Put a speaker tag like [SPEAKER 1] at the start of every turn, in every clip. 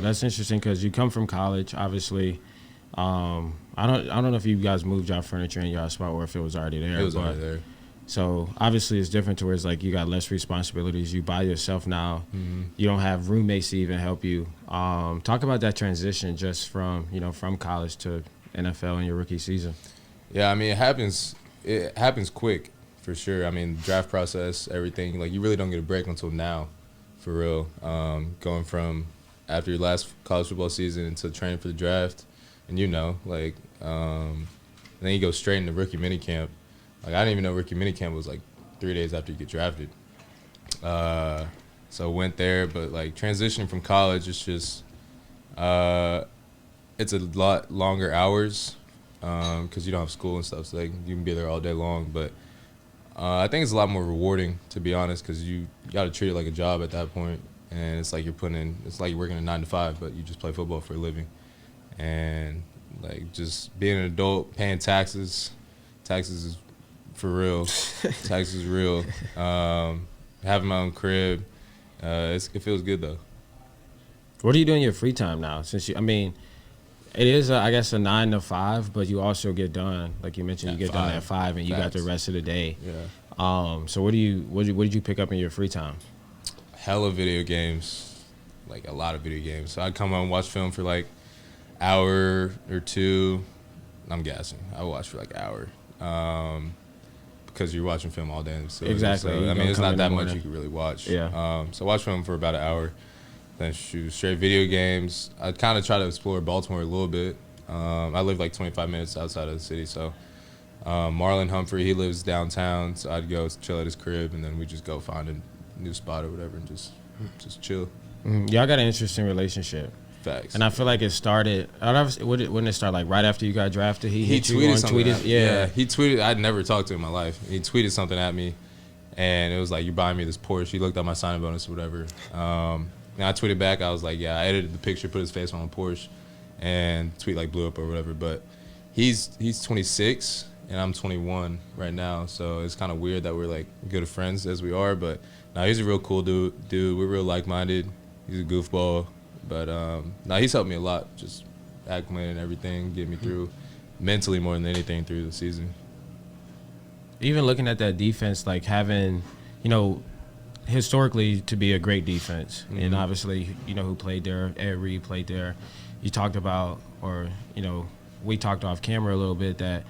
[SPEAKER 1] That's interesting because you come from college, obviously. I don't know if you guys moved your furniture in your spot or if it was already there.
[SPEAKER 2] It was already there.
[SPEAKER 1] So obviously it's different to where it's like you got less responsibilities. You by yourself now.
[SPEAKER 2] Mm-hmm.
[SPEAKER 1] You don't have roommates to even help you. Talk about that transition just from college to NFL in your rookie season.
[SPEAKER 2] Yeah, I mean, it happens quick, for sure. I mean, draft process, everything, like, you really don't get a break until now, for real. Going from after your last college football season into training for the draft, and then you go straight into rookie minicamp. Like, I didn't even know rookie minicamp was, like, 3 days after you get drafted. So went there, but, like, transitioning from college, it's just, it's a lot longer hours, because you don't have school and stuff, so like, you can be there all day long. But I think it's a lot more rewarding, to be honest, because you got to treat it like a job at that point, and it's like you're working a 9 to 5, but you just play football for a living. And like, just being an adult, paying taxes is for real. Taxes is real. Having my own crib, it feels good though.
[SPEAKER 1] What are you doing in your free time now? It is, I guess, a 9 to 5, but you also get done, like you mentioned, you get done at 5, and you got the rest of the day.
[SPEAKER 2] Yeah.
[SPEAKER 1] So what did you pick up in your free time?
[SPEAKER 2] Hella video games, like a lot of video games. So I'd come home and watch film for like hour or two. I'm gassing. I watch for like an hour, because you're watching film all day. So
[SPEAKER 1] exactly.
[SPEAKER 2] So, I mean, it's not that much you can really watch.
[SPEAKER 1] Yeah.
[SPEAKER 2] So I watch film for about an hour. Then shoot straight video games. I kind of try to explore Baltimore a little bit. I live like 25 minutes outside of the city, so Marlon Humphrey, he lives downtown, so I'd go chill at his crib, and then we just go find a new spot or whatever and just chill.
[SPEAKER 1] Mm-hmm. Y'all got an interesting relationship.
[SPEAKER 2] Facts.
[SPEAKER 1] And I feel like it started. Wouldn't it start like right after you got drafted?
[SPEAKER 2] He tweeted something.
[SPEAKER 1] Yeah,
[SPEAKER 2] he tweeted. I'd never talked to him in my life. He tweeted something at me, and it was like, "You're buying me this Porsche." He looked at my signing bonus or whatever. And I tweeted back. I was like, "Yeah." I edited the picture, put his face on a Porsche, and tweet like blew up or whatever. But he's 26 and I'm 21 right now, so it's kind of weird that we're like good friends as we are. But no, he's a real cool dude. We're real like-minded. He's a goofball, but he's helped me a lot, just acclimating everything, getting me through mentally more than anything through the season.
[SPEAKER 1] Even looking at that defense, like having, historically to be a great defense, and obviously, who played there, Ed Reed played there. You talked about, we talked off camera a little bit that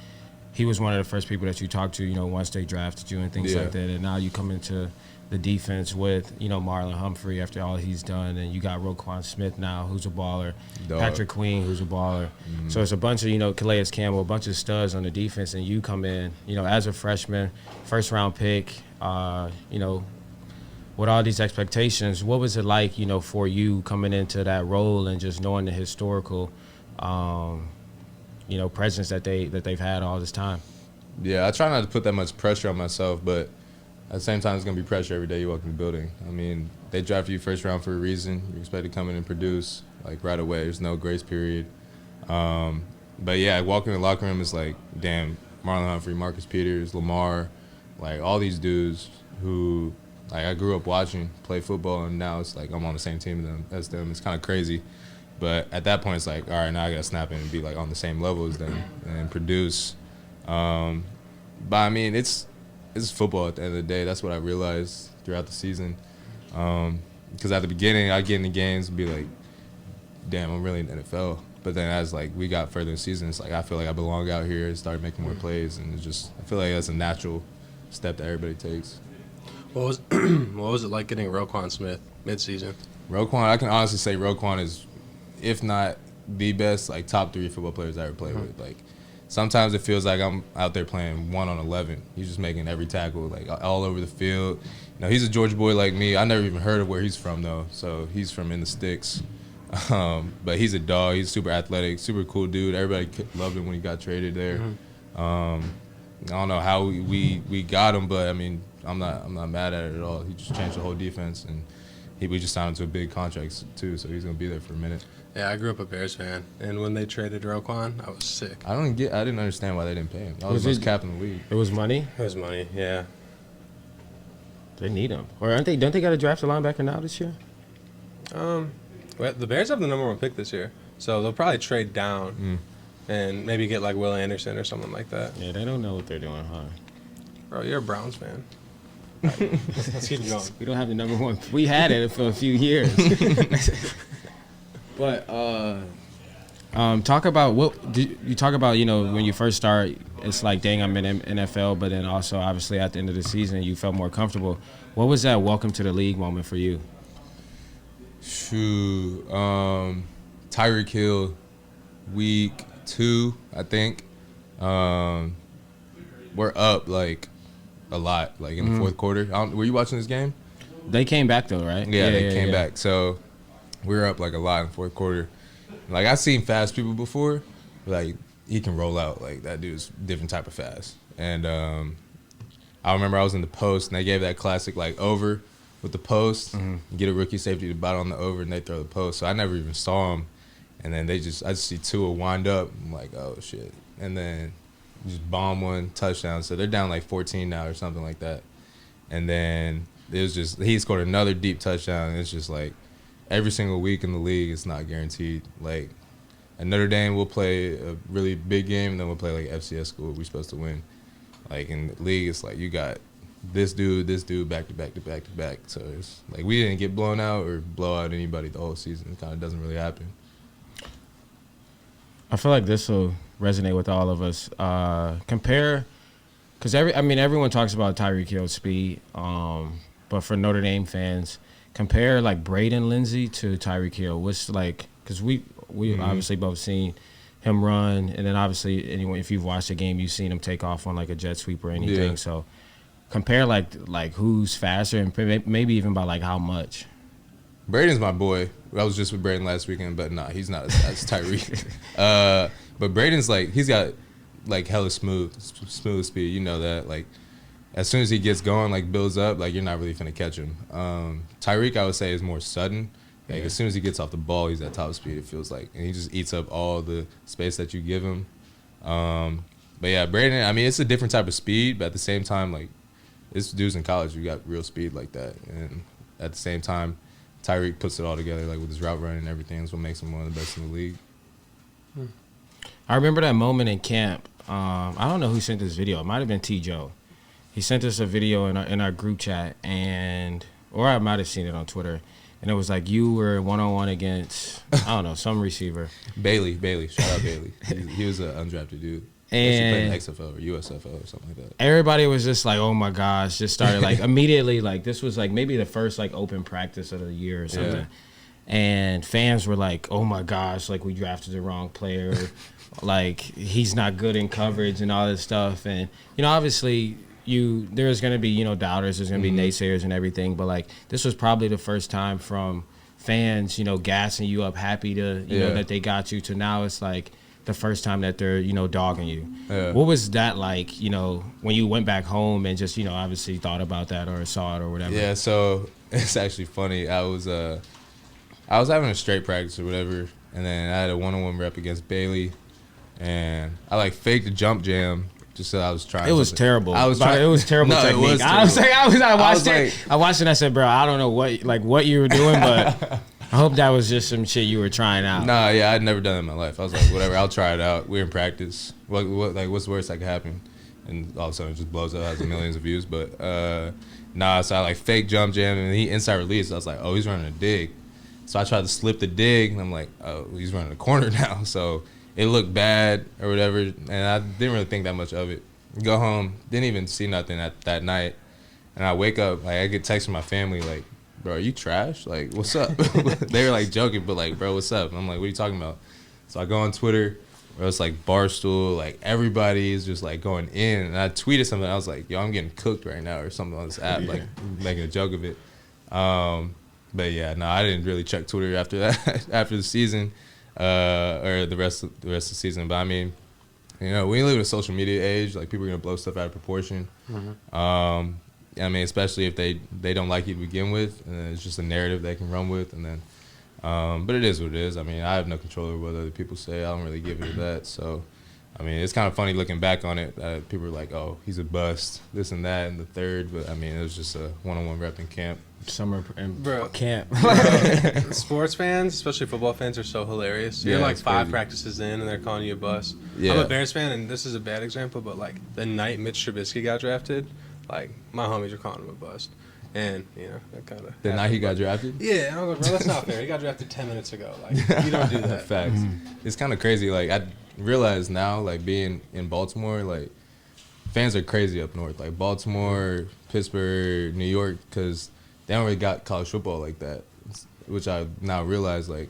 [SPEAKER 1] he was one of the first people that you talked to, once they drafted you and things like that. And now you come into the defense with, Marlon Humphrey after all he's done, and you got Roquan Smith now, who's a baller, Patrick Queen, who's a baller. So it's a bunch of, Calais Campbell, a bunch of studs on the defense, and you come in, as a freshman, first-round pick, with all these expectations. What was it like, for you coming into that role and just knowing the historical, presence that they've had all this time?
[SPEAKER 2] Yeah, I try not to put that much pressure on myself, but at the same time, it's going to be pressure every day you walk in the building. I mean, they drafted you first round for a reason. You're expected to come in and produce, like, right away. There's no grace period. But, yeah, walking in the locker room is like, damn, Marlon Humphrey, Marcus Peters, Lamar, like, all these dudes who, like, I grew up watching play football, and now it's like I'm on the same team as them. It's kind of crazy. But at that point, it's like, all right, now I got to snap in and be, like, on the same level as them and produce. But, I mean, it's football at the end of the day. That's what I realized throughout the season. Because at the beginning, I'd get in the games and be like, damn, I'm really in the NFL. But then as, like, we got further in the season, it's like I feel like I belong out here and started making more plays. And it's just, I feel like that's a natural step that everybody takes.
[SPEAKER 3] What was it like getting Roquan Smith midseason?
[SPEAKER 2] Roquan, I can honestly say Roquan is, if not the best, like, top 3 football players I ever played with. Like, sometimes it feels like I'm out there playing 1 on 11. He's just making every tackle, like, all over the field. He's a Georgia boy like me. I never even heard of where he's from, though. So he's from in the sticks. But he's a dog. He's super athletic, super cool dude. Everybody loved him when he got traded there. I don't know how we got him, but, I mean, I'm not mad at it at all. He just changed the whole defense, and we just signed him to a big contract, too, so he's going to be there for a minute.
[SPEAKER 3] Yeah, I grew up a Bears fan, and when they traded Roquan, I was sick.
[SPEAKER 2] I didn't understand why they didn't pay him. That was the most cap in the league.
[SPEAKER 1] It was money?
[SPEAKER 3] It was money, yeah.
[SPEAKER 1] They need him. Or don't they got to draft a linebacker now this year?
[SPEAKER 3] I Well, the Bears have the number 1 pick this year, so they'll probably trade down and maybe get like Will Anderson or something like that.
[SPEAKER 1] Yeah, they don't know what they're doing, huh?
[SPEAKER 3] Bro, you're a Browns fan. Right, let's keep going.
[SPEAKER 1] We don't have the number 1. We had it for a few years. But talk about you talk about, when you first start, it's like, dang, I'm in NFL, but then also obviously at the end of the season you felt more comfortable. What was that welcome to the league moment for you?
[SPEAKER 2] Shoot, Tyreek Hill, week 2, I think. We're up like a lot, like in the fourth quarter. Were you watching this game?
[SPEAKER 1] They came back though, right?
[SPEAKER 2] Yeah, they came back. So we were up like a lot in the fourth quarter. Like, I've seen fast people before. Like, he can roll out. Like, that dude's different type of fast. And I remember I was in the post, and they gave that classic, like, over with the post. Get a rookie safety to battle on the over, and they throw the post. So I never even saw him. And then I just see Tua wind up. I'm like, oh, shit. And then just bomb one, touchdown. So they're down like 14 now or something like that. And then it was just, he scored another deep touchdown. And it's just like, every single week in the league, it's not guaranteed. Like, at Notre Dame, we'll play a really big game, and then we'll play like FCS school. We're supposed to win. Like, in the league, it's like you got this dude, back to back to back to back. So it's like we didn't get blown out or blow out anybody the whole season. It kind of doesn't really happen.
[SPEAKER 1] I feel like this will resonate with all of us. Compare, because everyone talks about Tyreek Hill's speed, but for Notre Dame fans, compare like Braden Lindsey to Tyreek Hill. What's like, because we obviously both seen him run, and then obviously anyway, if you've watched the game, you've seen him take off on like a jet sweep or anything.
[SPEAKER 2] Yeah.
[SPEAKER 1] So compare like who's faster, and maybe even by like how much.
[SPEAKER 2] Braden's my boy. I was just with Braden last weekend, but nah, he's not as Tyreek. But Braden's like, he's got like hella smooth speed. You know that. Like, as soon as he gets going, like builds up, like you're not really finna catch him. Tyreek, I would say, is more sudden. Like, as soon as he gets off the ball, he's at top speed, it feels like. And he just eats up all the space that you give him. But yeah, Braden, I mean, it's a different type of speed, but at the same time, like, this dude's in college, you got real speed like that. And at the same time, Tyreek puts it all together, like with his route running and everything. That's what makes him one of the best in the league.
[SPEAKER 1] I remember that moment in camp. I don't know who sent this video. It might have been T. Joe. He sent us a video in our group chat, or I might have seen it on Twitter. And it was like you were one-on-one against, I don't know, some receiver.
[SPEAKER 2] Bailey. Shout out Bailey. He was an undrafted dude.
[SPEAKER 1] And
[SPEAKER 2] he played in XFL or USFL or something like that.
[SPEAKER 1] Everybody was just like, oh my gosh, just started like immediately, like this was like maybe the first like open practice of the year or something.
[SPEAKER 2] Yeah.
[SPEAKER 1] And fans were like, oh my gosh, like we drafted the wrong player. Like he's not good in coverage and all this stuff. And, obviously there's going to be, doubters, there's going to be naysayers and everything. But like this was probably the first time from fans, gassing you up, happy to, know, that they got you, to now it's like the first time that they're, dogging you.
[SPEAKER 2] Yeah.
[SPEAKER 1] What was that like, when you went back home and just, obviously thought about that or saw it or whatever?
[SPEAKER 2] Yeah, so it's actually funny. I was having a straight practice or whatever, and then I had a one-on-one rep against Bailey, and I like faked a jump jam just so I was trying.
[SPEAKER 1] It was
[SPEAKER 2] something.
[SPEAKER 1] terrible.
[SPEAKER 2] I was trying.
[SPEAKER 1] It was terrible
[SPEAKER 2] No,
[SPEAKER 1] technique.
[SPEAKER 2] it was terrible.
[SPEAKER 1] I watched it. I watched it and I said, bro, I don't know what you were doing, but I hope that was just some shit you were trying out.
[SPEAKER 2] Nah, yeah, I'd never done it in my life. I was like, whatever, I'll try it out. We're in practice. What's the worst that could happen? And all of a sudden it just blows up, has millions of views. But so I like fake jump jam, and he inside release. I was like, oh, he's running a dig. So I tried to slip the dig, and I'm like, oh, he's running a corner now. So it looked bad or whatever, and I didn't really think that much of it. Go home, didn't even see nothing that night, and I wake up, like I get text from my family, like, bro, are you trash? Like, what's up? They were like joking, but like, bro, what's up? And I'm like, what are you talking about? So I go on Twitter, where it's like Barstool, like everybody is just like going in, and I tweeted something. I was like, yo, I'm getting cooked right now or something on this app, like making a joke of it. But yeah, no, I didn't really check Twitter after that, after the season, or the rest of the season. But I mean, we live in a social media age. Like, people are gonna blow stuff out of proportion. I mean, especially if they don't like you to begin with, and it's just a narrative they can run with, and then. But it is what it is. I mean, I have no control over what other people say. I don't really give it to that. So, I mean, it's kind of funny looking back on it. People are like, "Oh, he's a bust," this and that, and the third. But I mean, it was just a one-on-one rep in camp.
[SPEAKER 1] Summer and camp.
[SPEAKER 3] Sports fans, especially football fans, are so hilarious. You're like 5 practices in, and they're calling you a bust. Yeah. I'm a Bears fan, and this is a bad example, but like the night Mitch Trubisky got drafted, like my homies are calling him a bust. And, that kind of...
[SPEAKER 2] The night he got drafted?
[SPEAKER 3] Yeah, I was like, bro, that's not fair. He got drafted 10 minutes ago. Like, you don't do that.
[SPEAKER 2] Facts. Mm-hmm. It's kind of crazy. Like, I realize now, like, being in Baltimore, like, fans are crazy up north. Like, Baltimore, Pittsburgh, New York, because they don't really got college football like that, which I now realize, like,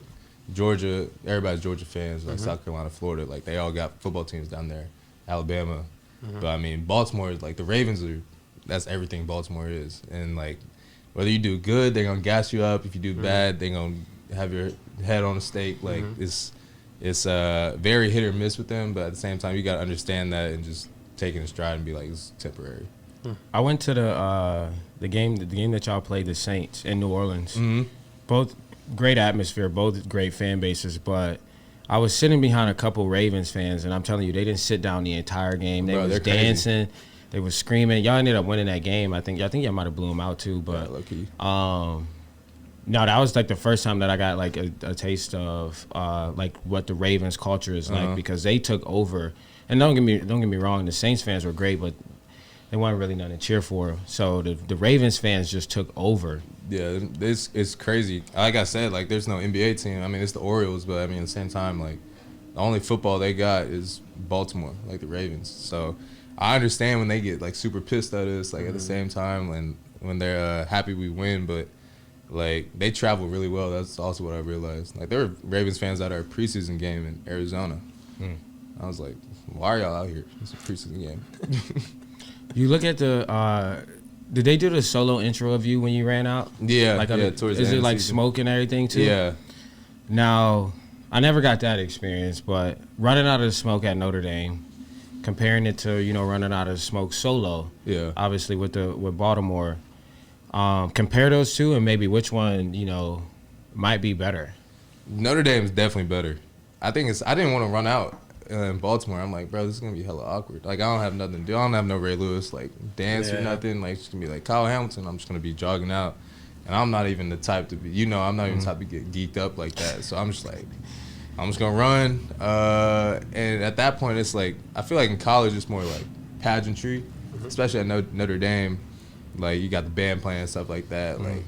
[SPEAKER 2] Georgia, everybody's Georgia fans, like South Carolina, Florida, like, they all got football teams down there, Alabama. But, I mean, Baltimore, like, the Ravens are... That's everything Baltimore is. And, like, whether you do good, they're going to gas you up. If you do bad, they're going to have your head on a stake. Like, it's very hit or miss with them. But at the same time, you got to understand that and just take it in stride and be like, it's temporary.
[SPEAKER 1] I went to the game that y'all played, the Saints, in New Orleans. Both great atmosphere, both great fan bases. But I was sitting behind a couple Ravens fans, and I'm telling you, they didn't sit down the entire game. They was dancing. Crazy. They was screaming. Y'all ended up winning that game. I think y'all might have blew them out too. But no, that was like the first time that I got like a taste of like what the Ravens culture is like, because they took over. And don't get me wrong, the Saints fans were great, but they weren't really nothing to cheer for. So the Ravens fans just took over.
[SPEAKER 2] Yeah, it's crazy. Like I said, like there's no NBA team. I mean, it's the Orioles, but I mean at the same time, like the only football they got is Baltimore, like the Ravens. So I understand when they get like super pissed at us, like at the same time when they're happy we win, but like they travel really well. That's also what I realized. Like there were Ravens fans at our preseason game in Arizona. I was like, why are y'all out here? It's a preseason game.
[SPEAKER 1] You look at the. Did they do the solo intro of you when you ran out?
[SPEAKER 2] Yeah,
[SPEAKER 1] like
[SPEAKER 2] towards the
[SPEAKER 1] is
[SPEAKER 2] end
[SPEAKER 1] it like
[SPEAKER 2] season.
[SPEAKER 1] smoke and everything too?
[SPEAKER 2] Yeah.
[SPEAKER 1] Now, I never got that experience, but running out of the smoke at Notre Dame, comparing it to running out of the smoke solo. Yeah. Obviously with Baltimore, compare those two and maybe which one might be better.
[SPEAKER 2] Notre Dame is definitely better. I didn't want to run out in Baltimore. I'm like, bro, this is gonna be hella awkward. Like I don't have nothing to do. I don't have no Ray Lewis like dance or nothing. Like it's gonna be like Kyle Hamilton. I'm just gonna be jogging out, and I'm not even the type to be. I'm not even the type to get geeked up like that. So I'm just like, I'm just gonna run. And at that point, it's like I feel like in college it's more like pageantry, especially at Notre Dame. Like you got the band playing and stuff like that. Like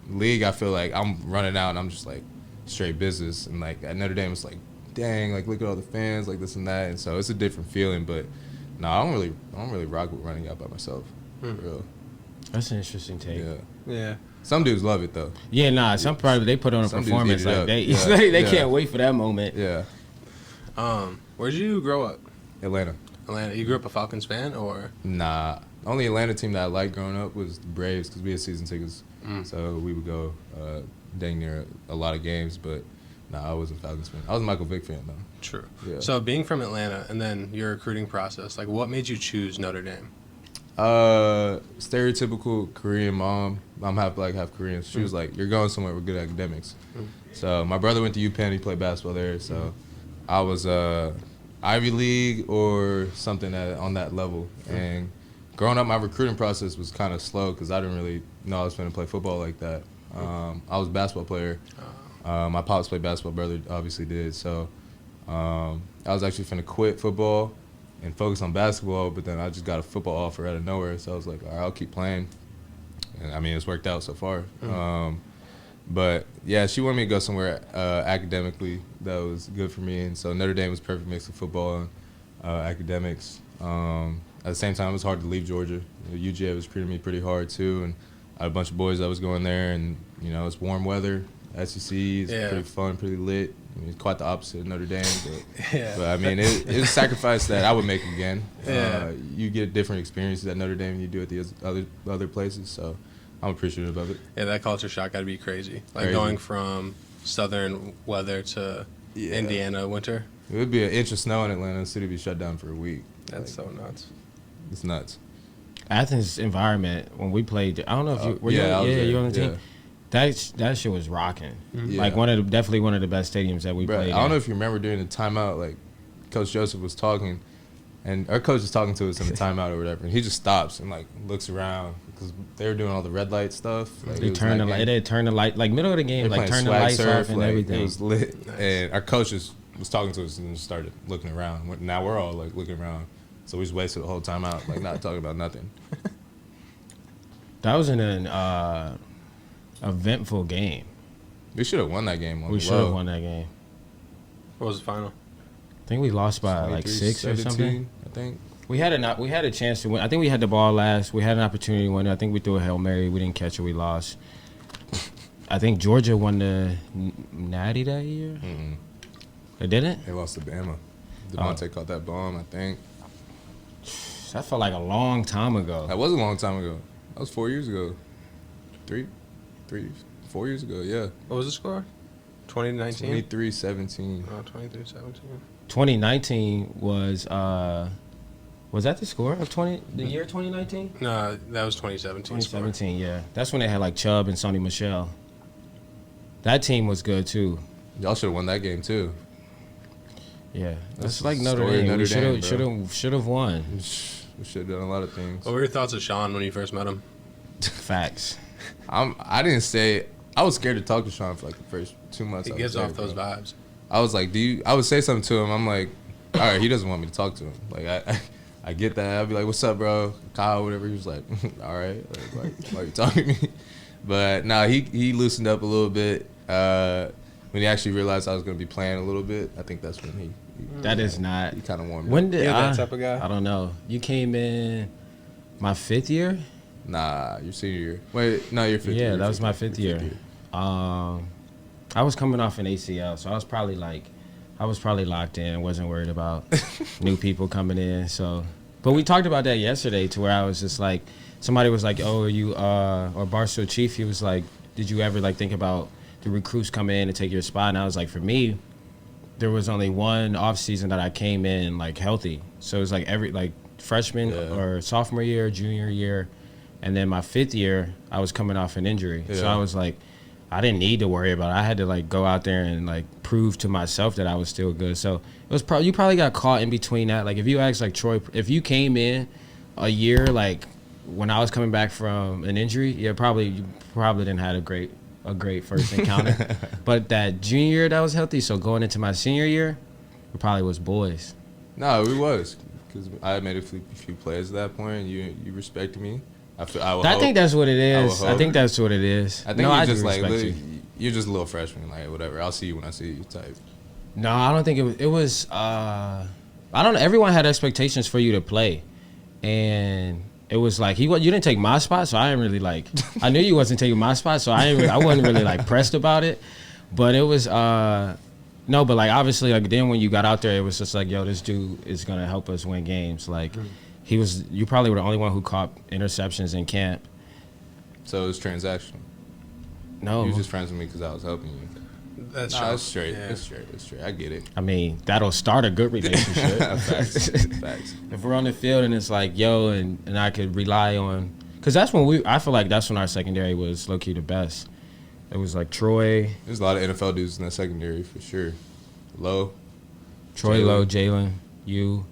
[SPEAKER 2] league, I feel like I'm running out and I'm just like straight business. And like at Notre Dame, it's like, dang, like look at all the fans, like this and that. And so it's a different feeling. But no, I don't really rock with running out by myself. For real.
[SPEAKER 1] That's an interesting take.
[SPEAKER 3] Yeah.
[SPEAKER 2] Some dudes love it though.
[SPEAKER 1] Yeah, nah. Some probably they put on a performance like they can't wait for that moment.
[SPEAKER 2] Yeah.
[SPEAKER 3] Where'd you grow up?
[SPEAKER 2] Atlanta.
[SPEAKER 3] You grew up a Falcons fan or?
[SPEAKER 2] Nah. The only Atlanta team that I liked growing up was the Braves because we had season tickets. So we would go dang near a lot of games, but I wasn't a Falcons fan. I was a Michael Vick fan though.
[SPEAKER 3] True.
[SPEAKER 2] Yeah.
[SPEAKER 3] So being from Atlanta and then your recruiting process, like what made you choose Notre Dame?
[SPEAKER 2] Stereotypical Korean mom. I'm half black, half Korean. She was like, "You're going somewhere with good academics." So my brother went to UPenn. He played basketball there. So I was Ivy League or something on that level. And growing up, my recruiting process was kind of slow because I didn't really know I was going to play football like that. I was a basketball player. My pops played basketball. Brother obviously did. So I was actually going to quit football and focus on basketball, but then I just got a football offer out of nowhere. So I was like, all right, I'll keep playing. And I mean, it's worked out so far. But yeah, she wanted me to go somewhere academically that was good for me. And so Notre Dame was a perfect mix of football and academics. At the same time, it was hard to leave Georgia. UGA was treating me pretty hard too. And I had a bunch of boys that was going there, and it's warm weather. SEC is pretty fun, pretty lit. I mean, it's quite the opposite of Notre Dame, but I mean, it's a sacrifice that I would make again. You get different experiences at Notre Dame than you do at the other places, so I'm appreciative of it.
[SPEAKER 3] Yeah, that culture shock got to be crazy. Like going from southern weather to Indiana winter.
[SPEAKER 2] It would be an inch of snow in Atlanta. The city would be shut down for a week.
[SPEAKER 3] That's so nuts.
[SPEAKER 2] It's nuts.
[SPEAKER 1] Athens environment when we played. I don't know if you were you on the team. That shit was rocking. Like definitely one of the best stadiums that we played.
[SPEAKER 2] I don't know if you remember during the timeout, like Coach Joseph was talking, and our coach was talking to us in the timeout or whatever, and he just stops and like looks around because they were doing all the red light stuff. Like,
[SPEAKER 1] they turned the light. They turned the light like middle of the game, like turn the lights off and everything.
[SPEAKER 2] It was lit, and our coach was talking to us and just started looking around. Now we're all like looking around, so we just wasted the whole time out, like not talking about nothing.
[SPEAKER 1] That was an eventful game.
[SPEAKER 2] We should have won that game.
[SPEAKER 1] We should have won that game.
[SPEAKER 3] What was the final?
[SPEAKER 1] I think we lost by like 6 or something.
[SPEAKER 2] I think
[SPEAKER 1] we had a chance to win. I think we had the ball last. We had an opportunity to win. I think we threw a Hail Mary. We didn't catch it. We lost. I think Georgia won the Natty that year.
[SPEAKER 2] Mm-mm.
[SPEAKER 1] They didn't?
[SPEAKER 2] They lost to Bama. Devontae caught that bomb, I think.
[SPEAKER 1] That felt like a long time ago.
[SPEAKER 2] That was a long time ago. That was 4 years ago. 4 years ago, yeah.
[SPEAKER 3] What was the score? 2019?
[SPEAKER 2] 23-17.
[SPEAKER 3] Oh, 23-17.
[SPEAKER 1] 2019 was that the score of the year 2019?
[SPEAKER 3] No, that was 2017.
[SPEAKER 1] 2017, yeah. That's when they had like Chubb and Sonny Michel. That team was good too.
[SPEAKER 2] Y'all should have won that game too.
[SPEAKER 1] Yeah, that's like Notre Dame. We should have won.
[SPEAKER 2] We should have done a lot of things.
[SPEAKER 3] What were your thoughts of Sean when you first met him?
[SPEAKER 1] Facts.
[SPEAKER 2] I was scared to talk to Sean for like the first 2 months.
[SPEAKER 3] He gives off those vibes.
[SPEAKER 2] I was like, I would say something to him. I'm like, all right, he doesn't want me to talk to him. Like, I get that. I'd be like, what's up, bro? Kyle, whatever. He was like, all right. Like, why are you talking to me? But, nah, he loosened up a little bit. When he actually realized I was going to be playing a little bit, I think that's when he
[SPEAKER 1] that is not.
[SPEAKER 2] He kind of warmed
[SPEAKER 1] when
[SPEAKER 2] up.
[SPEAKER 1] did
[SPEAKER 3] that type of guy?
[SPEAKER 1] I don't know. You came in my 5th year?
[SPEAKER 2] Nah, your senior year. Wait, no, your 5th year.
[SPEAKER 1] Yeah, that was my 5th year. I was coming off an ACL, so I was probably locked in. Wasn't worried about new people coming in. So, but we talked about that yesterday, to where I was just like, somebody was like, "Oh, are you?" Or Barstool Chief, he was like, "Did you ever like think about the recruits coming in and take your spot?" And I was like, for me, there was only one off season that I came in like healthy. So it was like every like freshman or sophomore year, junior year, and then my 5th year, I was coming off an injury. Yeah. So I was like, I didn't need to worry about it. I had to like go out there and like prove to myself that I was still good. So it was you probably got caught in between that. Like if you asked like Troy, if you came in a year like when I was coming back from an injury, you probably didn't have a great first encounter. But that junior year that was healthy, so going into my senior year, we probably was boys.
[SPEAKER 2] No, we was, because I had made a few plays at that point, and you respected me. I
[SPEAKER 1] think that's what it is. I think that's what it is.
[SPEAKER 2] I think you're just like, you're just a little freshman, like whatever. I'll see you when I see you type.
[SPEAKER 1] No, I don't think it was. I don't know. Everyone had expectations for you to play, and it was like you didn't take my spot, so I didn't really like. I knew you wasn't taking my spot, so I wasn't really like pressed about it. But it was no, but like obviously like then when you got out there, it was just like, yo, this dude is gonna help us win games. Like you probably were the only one who caught interceptions in camp.
[SPEAKER 2] So it was transactional.
[SPEAKER 1] No,
[SPEAKER 2] you were just friends with me because I was helping you.
[SPEAKER 3] That's
[SPEAKER 2] straight. Yeah. It's straight. I get it.
[SPEAKER 1] I mean, that'll start a good relationship.
[SPEAKER 2] Facts.
[SPEAKER 1] If we're on the field and it's like, yo, and I could rely on, because that's when I feel like that's when our secondary was low key the best. It was like Troy.
[SPEAKER 2] There's a lot of NFL dudes in that secondary for sure. Lowe.
[SPEAKER 1] Troy Lowe, Jalen, you.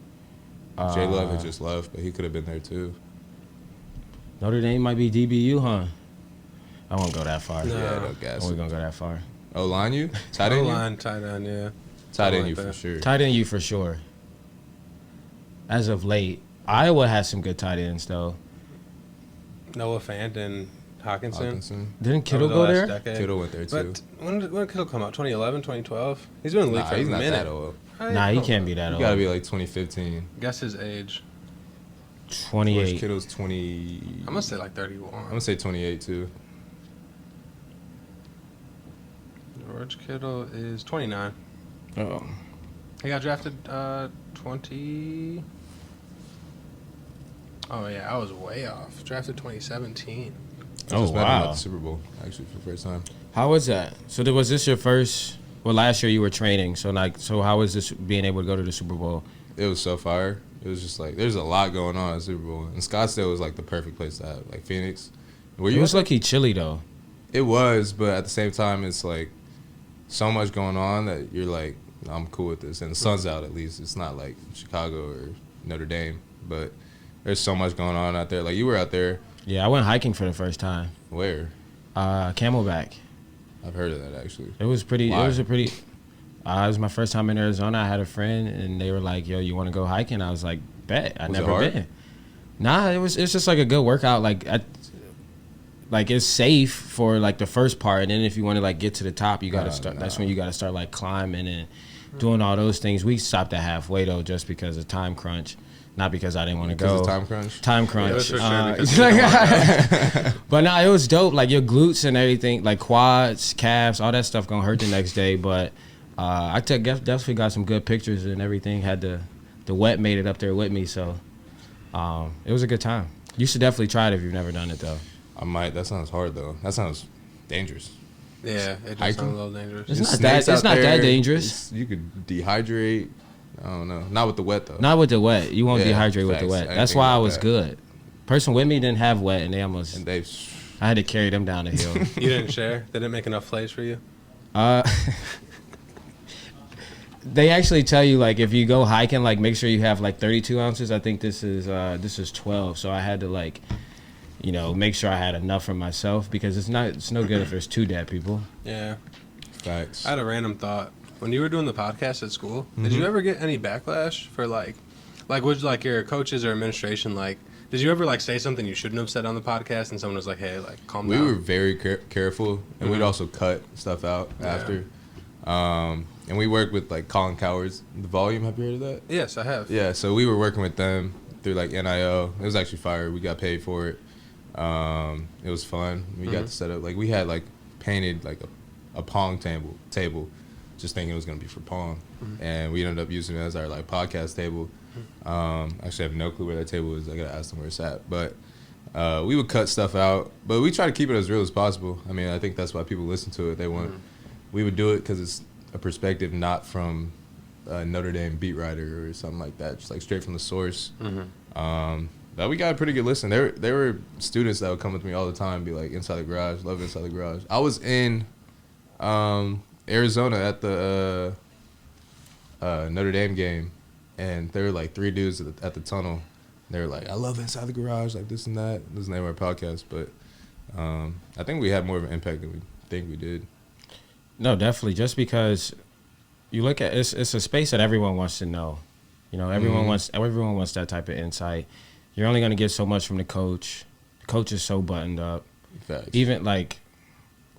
[SPEAKER 2] J Love had just left, but he could have been there too.
[SPEAKER 1] Notre Dame might be DBU, huh? I won't go that far.
[SPEAKER 2] No. Yeah, no gas.
[SPEAKER 1] I wasn't gonna go that far.
[SPEAKER 2] O-line you? Tight end you?
[SPEAKER 3] O-line, tight end, yeah.
[SPEAKER 2] Tight end you for sure.
[SPEAKER 1] Tight end you for sure. As of late, Iowa has some good tight ends though.
[SPEAKER 3] Noah Fant and Hawkinson.
[SPEAKER 1] Didn't Kittle go there?
[SPEAKER 3] Decade.
[SPEAKER 2] Kittle went there too.
[SPEAKER 3] But when did Kittle come out? 2011, 2012? He's been in the league for a minute.
[SPEAKER 2] He's not that old.
[SPEAKER 1] Nah, he can't be that old.
[SPEAKER 2] He gotta be like 2015.
[SPEAKER 3] Guess his age.
[SPEAKER 1] 28.
[SPEAKER 2] George Kittle's 20.
[SPEAKER 3] I'm gonna say like 31.
[SPEAKER 2] I'm gonna say 28 too.
[SPEAKER 3] George Kittle is 29.
[SPEAKER 1] Oh.
[SPEAKER 3] He got drafted 20. Oh yeah, I was way off. Drafted 2017.
[SPEAKER 1] Oh wow.
[SPEAKER 2] The Super Bowl actually for the first time.
[SPEAKER 1] How was that? So was this your first? Well, last year you were training. So how was this being able to go to the Super Bowl?
[SPEAKER 2] It was so fire. It was just like there's a lot going on at Super Bowl, and Scottsdale was like the perfect place to have, like Phoenix.
[SPEAKER 1] It was lucky chilly though.
[SPEAKER 2] It was, but at the same time, it's like so much going on that you're like I'm cool with this. And the sun's out at least. It's not like Chicago or Notre Dame, but there's so much going on out there. Like, you were out there.
[SPEAKER 1] Yeah, I went hiking for the first time.
[SPEAKER 2] Where?
[SPEAKER 1] Camelback.
[SPEAKER 2] I've heard of that, actually.
[SPEAKER 1] It was pretty.
[SPEAKER 2] Why?
[SPEAKER 1] It was my first time in Arizona. I had a friend, and they were like, "Yo, you want to go hiking?" I was like, "Bet." I never been. Nah, it's just like a good workout. Like it's safe for like the first part, and then if you want to like get to the top, you got to start. That's when you got to start like climbing and doing all those things. We stopped at halfway though, just because of time crunch. Not because I didn't want to go.
[SPEAKER 2] Because of time crunch?
[SPEAKER 1] Time crunch.
[SPEAKER 3] Yeah,
[SPEAKER 1] but no, it was dope. Like your glutes and everything, like quads, calves, all that stuff gonna hurt the next day. But I definitely got some good pictures and everything. Had the wet made it up there with me, so it was a good time. You should definitely try it if you've never done it though.
[SPEAKER 2] I might. That sounds hard though. That sounds dangerous.
[SPEAKER 3] Yeah, it does sound a little dangerous.
[SPEAKER 1] It's not that dangerous.
[SPEAKER 2] You could dehydrate. I don't know. Not with the wet though.
[SPEAKER 1] Not with the wet. You won't dehydrate with the wet.
[SPEAKER 2] Anything
[SPEAKER 1] That's why I
[SPEAKER 2] like
[SPEAKER 1] was
[SPEAKER 2] that.
[SPEAKER 1] good. Person with me didn't have wet, and I had to carry them down the hill.
[SPEAKER 3] You didn't share? They didn't make enough plays for you?
[SPEAKER 1] They actually tell you, like, if you go hiking, like, make sure you have like 32 ounces. I think this is 12, so I had to like, make sure I had enough for myself, because it's no good if there's two dead people.
[SPEAKER 3] Yeah.
[SPEAKER 2] Facts.
[SPEAKER 3] I had a random thought. When you were doing the podcast at school, did you ever get any backlash for like would like your coaches or administration, like, did you ever like say something you shouldn't have said on the podcast and someone was like, hey, like, calm down?
[SPEAKER 2] We were very careful, and we'd also cut stuff out after. And we worked with like Colin Coward's The Volume. Have you heard of that?
[SPEAKER 3] Yes, I have.
[SPEAKER 2] Yeah, so we were working with them through like NIL. It was actually fire. We got paid for it. It was fun. We got to set up, like, we had like painted like a Pong table, just thinking it was gonna be for Pong, and we ended up using it as our like podcast table. Actually, I have no clue where that table is. I gotta ask them where it's at. But we would cut stuff out, but we try to keep it as real as possible. I mean, I think that's why people listen to it. They want. We would do it because it's a perspective not from a Notre Dame beat writer or something like that, just like straight from the source. But we got a pretty good listen. There were students that would come with me all the time and be like, Inside the Garage, love Inside the Garage. I was in Arizona at the Notre Dame game, and there were like three dudes at the tunnel. They were like, I love Inside the Garage, like this and that. This is the name of our podcast. But I think we had more of an impact than we think we did.
[SPEAKER 1] No, definitely. Just because you look at it's a space that everyone wants to know. Everyone wants that type of insight. You're only going to get so much from the coach. The coach is so buttoned up.
[SPEAKER 2] Facts.
[SPEAKER 1] Even like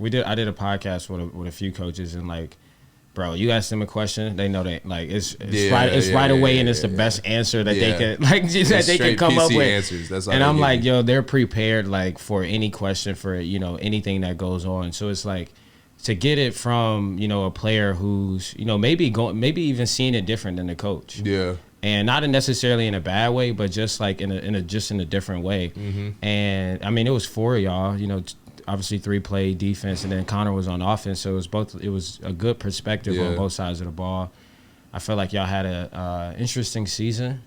[SPEAKER 1] I did a podcast with a few coaches, and like, bro, you ask them a question, they know that like it's right away, and it's the best answer that they can that they can come up with.
[SPEAKER 2] Answers. That's all
[SPEAKER 1] and I'm like, yo, they're prepared like for any question, for anything that goes on. So it's like, to get it from a player who's maybe even seeing it different than the coach.
[SPEAKER 2] Yeah.
[SPEAKER 1] And not necessarily in a bad way, but just like in a different way. And I mean, it was four of y'all. Obviously 3 played defense, and then Connor was on offense. So it was a good perspective on both sides of the ball. I felt like y'all had a interesting season.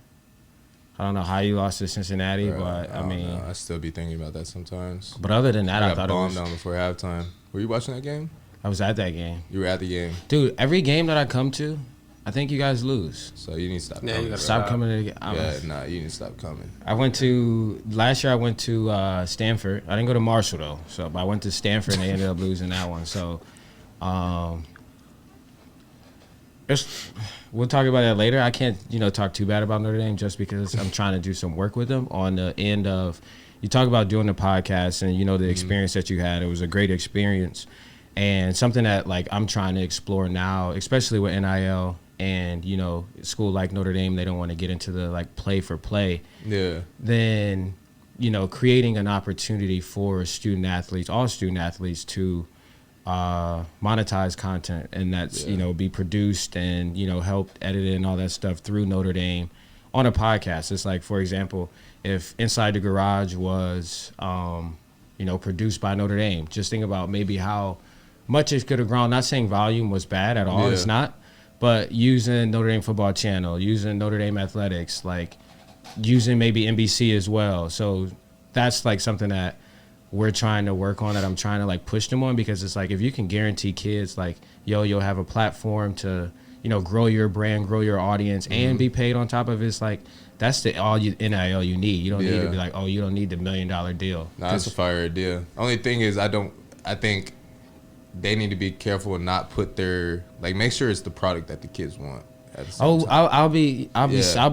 [SPEAKER 1] I don't know how you lost to Cincinnati, but I mean,
[SPEAKER 2] I still be thinking about that sometimes.
[SPEAKER 1] But other than that, I thought it was
[SPEAKER 2] bombed down before halftime. Were you watching that game?
[SPEAKER 1] I was at that game.
[SPEAKER 2] You were at the game,
[SPEAKER 1] dude. Every game that I come to, I think you guys lose.
[SPEAKER 2] So you need to stop.
[SPEAKER 3] Yeah,
[SPEAKER 2] coming.
[SPEAKER 1] Stop coming to the
[SPEAKER 2] game. You need to stop coming.
[SPEAKER 1] Last year I went to Stanford. I didn't go to Marshall though. So but I went to Stanford, and they ended up losing that one. So we'll talk about that later. I can't, talk too bad about Notre Dame just because I'm trying to do some work with them on the end of, you talk about doing the podcast and, the experience that you had. It was a great experience and something that, like, I'm trying to explore now, especially with NIL and, school like Notre Dame, they don't want to get into the, like, play for play.
[SPEAKER 2] Yeah.
[SPEAKER 1] Then, creating an opportunity for all student athletes to monetize content, and that's be produced and help edited and all that stuff through Notre Dame on a podcast. It's like, for example, if Inside the Garage was produced by Notre Dame, just think about maybe how much it could have grown. Not saying volume was bad at all, it's not, but using Notre Dame Football Channel, using Notre Dame Athletics, like using maybe NBC as well. So that's like something that we're trying to work on, that I'm trying to like push them on, because it's like, if you can guarantee kids like, you'll have a platform to, grow your brand, grow your audience, and be paid on top of it. It's like, that's all NIL you need. You don't need to be like, you don't need the $1 million deal.
[SPEAKER 2] No, that's a fire idea. Only thing is, I think they need to be careful and not put make sure it's the product that the kids want.
[SPEAKER 1] I'll be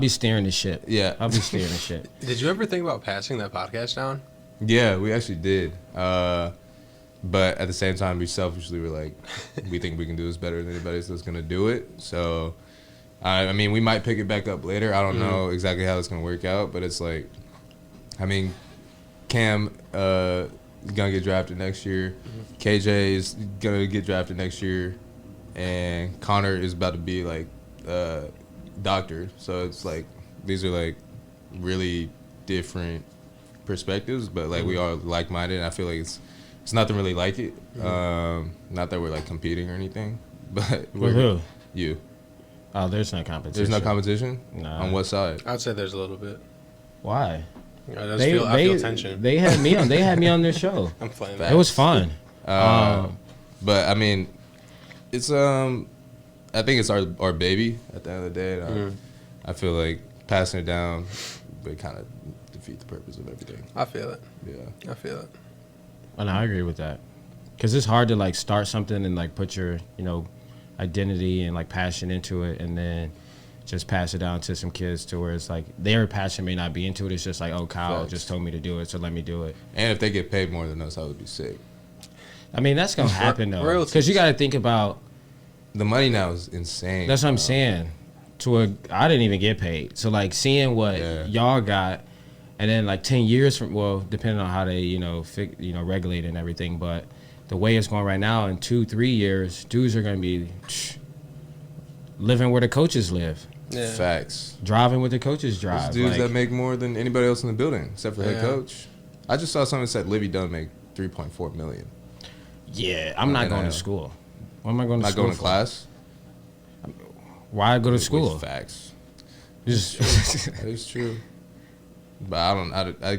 [SPEAKER 1] steering the ship.
[SPEAKER 2] Yeah,
[SPEAKER 1] I'll be steering the ship.
[SPEAKER 3] Did you ever think about passing that podcast down?
[SPEAKER 2] Yeah, we actually did. But at the same time, we selfishly were like, we think we can do this better than anybody else that's gonna do it. So, I mean, we might pick it back up later. I don't know exactly how it's gonna work out, but it's like, I mean, Cam is gonna get drafted next year. KJ is gonna get drafted next year, and Connor is about to be like doctor. So it's like, these are like really different perspectives, but like we are like-minded, and I feel like it's nothing really like it. Not that we're like competing or anything, but
[SPEAKER 1] with who?
[SPEAKER 2] You.
[SPEAKER 1] Oh, there's no competition.
[SPEAKER 2] There's no competition?
[SPEAKER 1] Nah.
[SPEAKER 2] On what side?
[SPEAKER 3] I'd say there's a little bit.
[SPEAKER 1] Why?
[SPEAKER 3] I feel tension.
[SPEAKER 1] They had me on their show.
[SPEAKER 3] I'm playing.
[SPEAKER 1] It was fun.
[SPEAKER 2] But I mean, it's I think it's our baby at the end of the day. And I feel like passing it down would kind of defeat the purpose of everything.
[SPEAKER 3] I feel it.
[SPEAKER 2] Yeah,
[SPEAKER 3] I feel it.
[SPEAKER 1] And I agree with that, because it's hard to like start something and like put your identity and like passion into it, and then just pass it down to some kids to where it's like their passion may not be into it. It's just like, oh, Kyle just told me to do it, so let me do it.
[SPEAKER 2] And if they get paid more than us, I would be sick.
[SPEAKER 1] I mean, that's gonna happen though, because you got to think about
[SPEAKER 2] the money now is insane.
[SPEAKER 1] That's what I'm saying. I didn't even get paid, so like seeing what y'all got, and then like 10 years from, well, depending on how they regulate and everything, but the way it's going right now, in 2-3 years, dudes are gonna be living where the coaches live.
[SPEAKER 2] Yeah. Facts.
[SPEAKER 1] Driving what the coaches drive.
[SPEAKER 2] There's dudes that make more than anybody else in the building, except for head coach. I just saw something that said Livy Dunn make $3.4 million.
[SPEAKER 1] Yeah, I'm not going to school. What am I going to school?
[SPEAKER 2] Not going to class?
[SPEAKER 1] Why go to school?
[SPEAKER 2] Facts. That is true. But I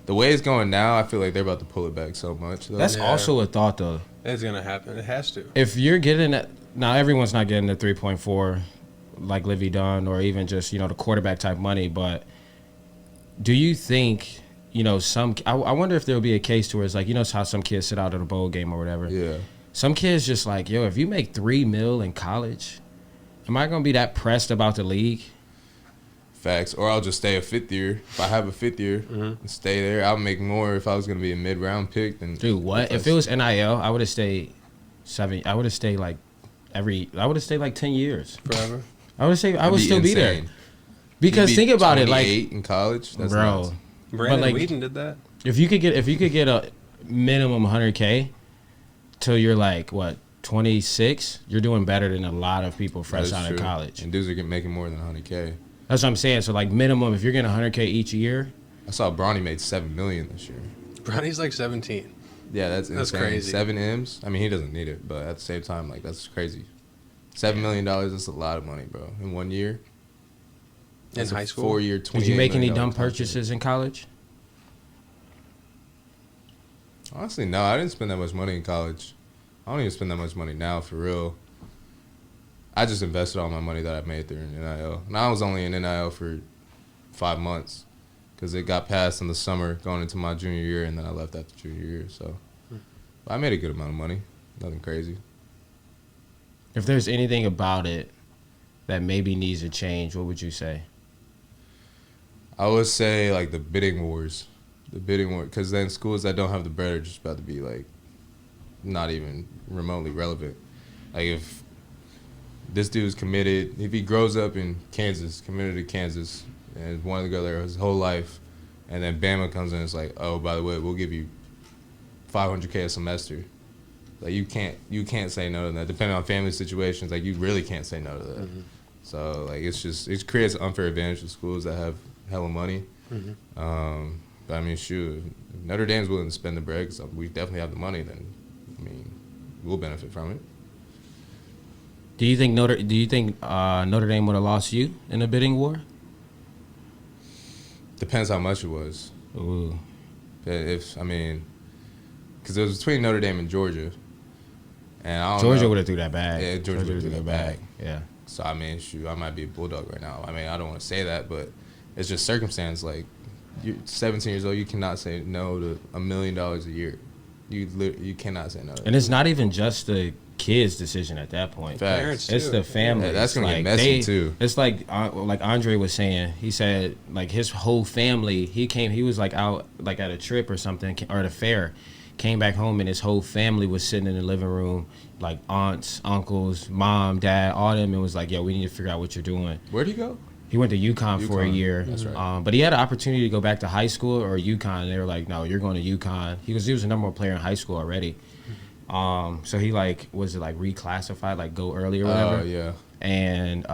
[SPEAKER 2] the way it's going now, I feel like they're about to pull it back so much. Though.
[SPEAKER 1] That's also a thought, though.
[SPEAKER 3] It's going to happen. It has to.
[SPEAKER 1] If you're getting it, now everyone's not getting the 3.4 like Livy Dunn, or even just, the quarterback type money, but do you think, I wonder if there'll be a case to where it's like, how some kids sit out at a bowl game or whatever.
[SPEAKER 2] Yeah.
[SPEAKER 1] Some kids just like, if you make $3 million in college, am I going to be that pressed about the league?
[SPEAKER 2] Facts. Or I'll just stay a fifth year. If I have a fifth year and stay there, I'll make more if I was going to be a mid-round pick.
[SPEAKER 1] Dude, what? If it was NIL, I would have stayed like 10 years.
[SPEAKER 3] Forever?
[SPEAKER 1] I would still be there. Because think about it, like
[SPEAKER 2] in college, that's
[SPEAKER 1] bro.
[SPEAKER 2] Nuts.
[SPEAKER 3] Brandon Whedon did that.
[SPEAKER 1] If you could get a minimum $100K till you're like 26, you're doing better than a lot of people fresh out of college.
[SPEAKER 2] And dudes are making more than $100K.
[SPEAKER 1] That's what I'm saying. So like minimum, if you're getting $100K each year.
[SPEAKER 2] I saw Bronny made $7 million this year.
[SPEAKER 3] Bronny's like 17.
[SPEAKER 2] Yeah, that's insane.
[SPEAKER 3] That's crazy.
[SPEAKER 2] 7 M's. I mean, he doesn't need it, but at the same time, like, that's crazy. $7 million, that's a lot of money, bro. In 1 year.
[SPEAKER 3] In high school?
[SPEAKER 2] 4-year, $28
[SPEAKER 1] Did you make any dumb purchases in college?
[SPEAKER 2] Honestly, no. I didn't spend that much money in college. I don't even spend that much money now, for real. I just invested all my money that I made there in NIL. And I was only in NIL for 5 months because it got passed in the summer going into my junior year, and then I left after junior year. So I made a good amount of money. Nothing crazy.
[SPEAKER 1] If there's anything about it that maybe needs to change, what would you say?
[SPEAKER 2] I would say, like, the bidding wars. The bidding war. Because then schools that don't have the bread are just about to be, like, not even remotely relevant. Like, if this dude's committed, if he grows up in Kansas, committed to Kansas, and wanted to go there his whole life, and then Bama comes in and it's like, oh, by the way, we'll give you $500K a semester. Like, you can't say no to that. Depending on family situations, like, you really can't say no to that. Mm-hmm. So, like, it creates an unfair advantage for schools that have hella money. Mm-hmm. But I mean, shoot, if Notre Dame's willing to spend the bread, because we definitely have the money, then, I mean, we'll benefit from it.
[SPEAKER 1] Do you think Notre Dame would have lost you in a bidding war?
[SPEAKER 2] Depends how much it was.
[SPEAKER 1] Ooh.
[SPEAKER 2] Because it was between Notre Dame and Georgia. And I don't
[SPEAKER 1] Georgia
[SPEAKER 2] know.
[SPEAKER 1] would have threw that bag.
[SPEAKER 2] Yeah, Georgia would have threw that bag.
[SPEAKER 1] Yeah.
[SPEAKER 2] So, I mean, shoot, I might be a Bulldog right now. I mean, I don't want to say that, but it's just circumstance. Like, you're 17 years old, you cannot say no to $1 million a year. You cannot say no.
[SPEAKER 1] And it's not even just the kids' decision at that point.
[SPEAKER 2] Facts.
[SPEAKER 1] It's the family.
[SPEAKER 2] Yeah, that's gonna
[SPEAKER 1] like,
[SPEAKER 2] get messy too.
[SPEAKER 1] It's like Andre was saying. He said like his whole family. He was like out like at a trip or something or at a fair. Came back home and his whole family was sitting in the living room, like aunts, uncles, mom, dad, all them, and was like, "Yo, we need to figure out what you're doing."
[SPEAKER 2] Where'd he go?
[SPEAKER 1] He went to UConn for a year.
[SPEAKER 2] That's right.
[SPEAKER 1] But he had an opportunity to go back to high school or UConn. And they were like, "No, you're going to UConn." He was the number one player in high school already. So he was it like reclassified, like go early or whatever.
[SPEAKER 2] Yeah.
[SPEAKER 1] And